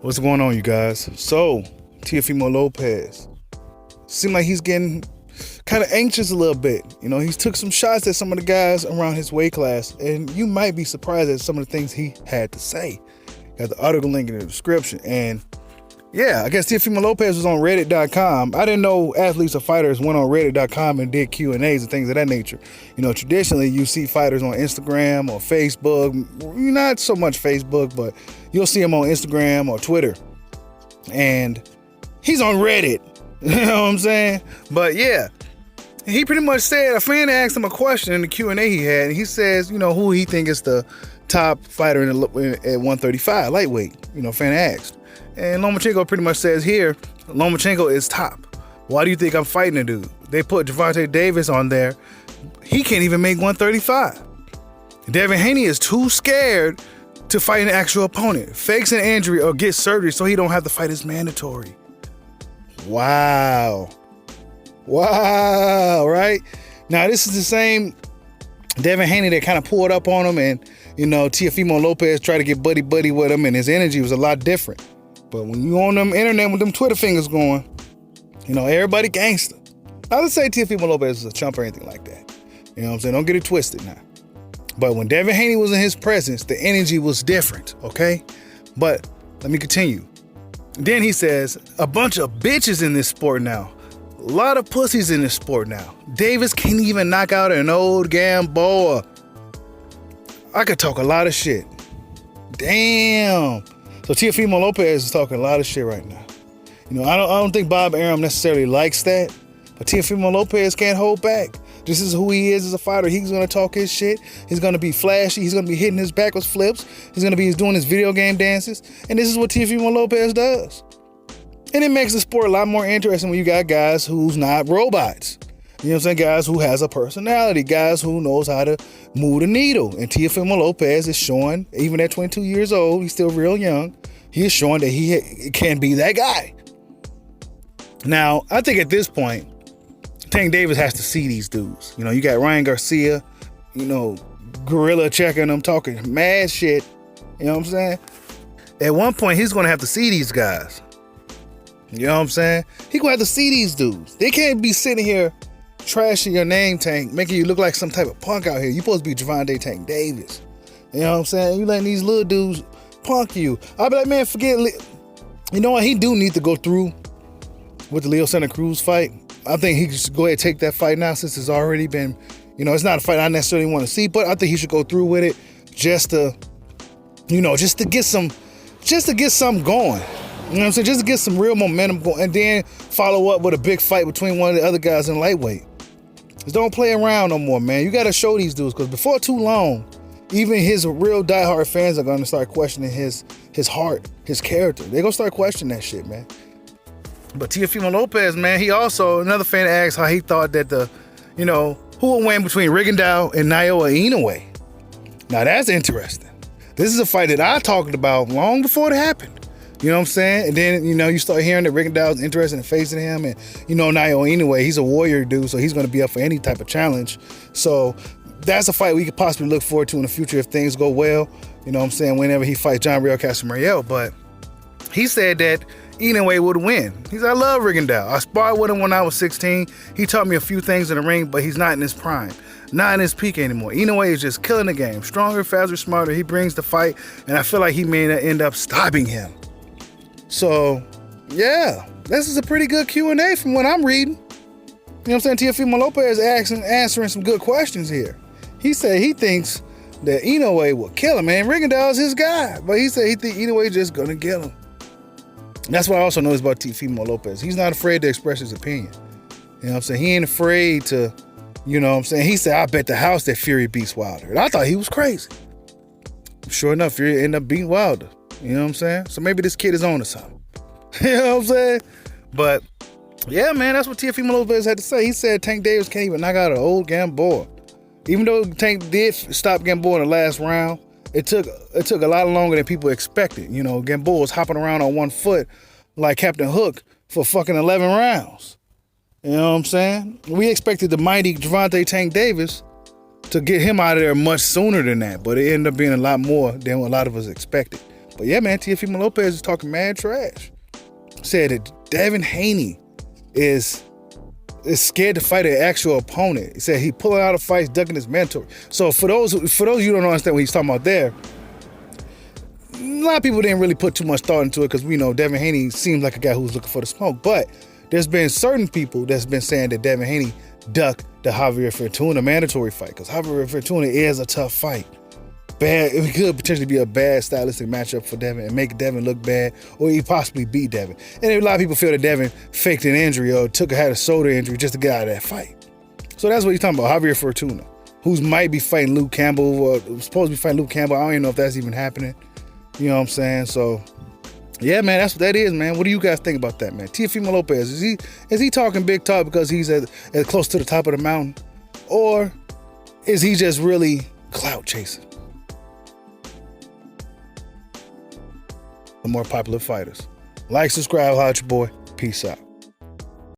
What's going on, you guys? So, Teofimo Lopez. Seems like he's getting kind of anxious a little bit. You know, he's took some shots at some of the guys around his weight class, and you might be surprised at some of the things he had to say. Got the article link in the description. And yeah, I guess Teofimo Lopez was on Reddit.com. I didn't know athletes or fighters went on Reddit.com and did Q&As and things of that nature. You know, traditionally you see fighters on Instagram or Facebook. Not so much Facebook, but you'll see him on Instagram or Twitter. And he's on Reddit. You know what I'm saying? But yeah, he pretty much said, a fan asked him a question in the Q&A he had, and he says, you know, who he think is the top fighter at 135, lightweight. You know, fan asked. And Lomachenko pretty much says here, Lomachenko is top. Why do you think I'm fighting a dude? They put Gervonta Davis on there. He can't even make 135. Devin Haney is too scared to fight an actual opponent. Fakes an injury or get surgery so he don't have to fight is mandatory. Wow. Wow, right? Now, this is the same Devin Haney that kind of pulled up on him, and, you know, Teofimo Lopez tried to get buddy-buddy with him, and his energy was a lot different. But when you on them internet with them Twitter fingers going, you know, everybody gangster. Not to say Teofimo Lopez is a chump or anything like that. You know what I'm saying? Don't get it twisted now. But when Devin Haney was in his presence, the energy was different, okay? But let me continue. Then he says, a bunch of bitches in this sport now. A lot of pussies in this sport now. Davis can't even knock out an old Gamboa. I could talk a lot of shit. Damn. So Teofimo Lopez is talking a lot of shit right now. You know, I don't think Bob Arum necessarily likes that, but Teofimo Lopez can't hold back. This is who he is as a fighter. He's going to talk his shit. He's going to be flashy. He's going to be hitting his backwards flips. He's going to be doing his video game dances. And this is what Teofimo Lopez does. And it makes the sport a lot more interesting when you got guys who's not robots. You know what I'm saying? Guys who has a personality. Guys who knows how to move the needle. And Teofimo Lopez is showing, even at 22 years old, he's still real young, he is showing that he can be that guy. Now, I think at this point, Tank Davis has to see these dudes. You know, you got Ryan Garcia, you know, gorilla checking them, talking mad shit. You know what I'm saying? At one point, he's going to have to see these guys. You know what I'm saying? He's going to have to see these dudes. They can't be sitting here trashing your name, Tank, making you look like some type of punk out here. You're supposed to be Gervonta Tank Davis. You know what I'm saying? You letting these little dudes punk you. I'll be like, man, forget. You know what? He do need to go through with the Leo Santa Cruz fight. I think he should go ahead and take that fight now, since it's already been, you know, it's not a fight I necessarily want to see, but I think he should go through with it just to, you know, just to get something going. You know what I'm saying? Just to get some real momentum going, and then follow up with a big fight between one of the other guys in lightweight. Just don't play around no more, man. You got to show these dudes, because before too long, even his real diehard fans are going to start questioning his heart, his character. They're going to start questioning that shit, man. But Teofimo Lopez, man, he also, another fan asked how he thought that who will win between Rigondeaux and Naoya Inoue. Now that's interesting. This is a fight that I talked about long before it happened. You know what I'm saying? And then, you know, you start hearing that Rigondeaux is interested in facing him. And, you know, Naoya Inoue, he's a warrior dude, so he's going to be up for any type of challenge. So that's a fight we could possibly look forward to in the future if things go well. You know what I'm saying? Whenever he fights John Real Castamariel. But he said that Inoue would win. He said, I love Rigondeaux. I sparred with him when I was 16. He taught me a few things in the ring, but he's not in his prime. Not in his peak anymore. Inoue is just killing the game. Stronger, faster, smarter. He brings the fight, and I feel like he may end up stopping him. So, yeah, this is a pretty good Q&A from what I'm reading. You know what I'm saying? Teofimo Lopez answering some good questions here. He said he thinks that Inoue will kill him, man. Rigondeaux is his guy, but he said he think Inoue just gonna kill him. And that's what I also know is about Teofimo Lopez. He's not afraid to express his opinion. You know what I'm saying? He ain't afraid to, you know what I'm saying? He said, I bet the house that Fury beats Wilder. And I thought he was crazy. Sure enough, Fury ended up beating Wilder. You know what I'm saying? So maybe this kid is on to something. You know what I'm saying? But yeah, man, that's what Teofimo Lopez had to say. He said Tank Davis can't even knock out an old Gamboa. Even though Tank did stop Gamboa in the last round, it took a lot longer than people expected. You know, Gamboa was hopping around on one foot like Captain Hook for fucking 11 rounds. You know what I'm saying? We expected the mighty Gervonta Tank Davis to get him out of there much sooner than that, but it ended up being a lot more than what a lot of us expected. But yeah, man, Teofimo Lopez is talking mad trash. Said that Devin Haney is scared to fight an actual opponent. He said he pulling out of fights, ducking his mentor. So for those you don't understand what he's talking about there, a lot of people didn't really put too much thought into it because we know Devin Haney seems like a guy who's looking for the smoke. But there's been certain people that's been saying that Devin Haney ducked the Javier Fortuna mandatory fight because Javier Fortuna is a tough fight. It could potentially be a bad stylistic matchup for Devin and make Devin look bad, or he possibly beat Devin. And a lot of people feel that Devin faked an injury or had a shoulder injury just to get out of that fight. So that's what he's talking about, Javier Fortuna, who might be fighting Luke Campbell, or supposed to be fighting Luke Campbell. I don't even know if that's even happening. You know what I'm saying? So, yeah, man, that's what that is, man. What do you guys think about that, man? Teofimo Lopez, is he talking big talk because he's as close to the top of the mountain? Or is he just really clout chasing? The more popular fighters. Like, subscribe, holla at your boy. Peace out.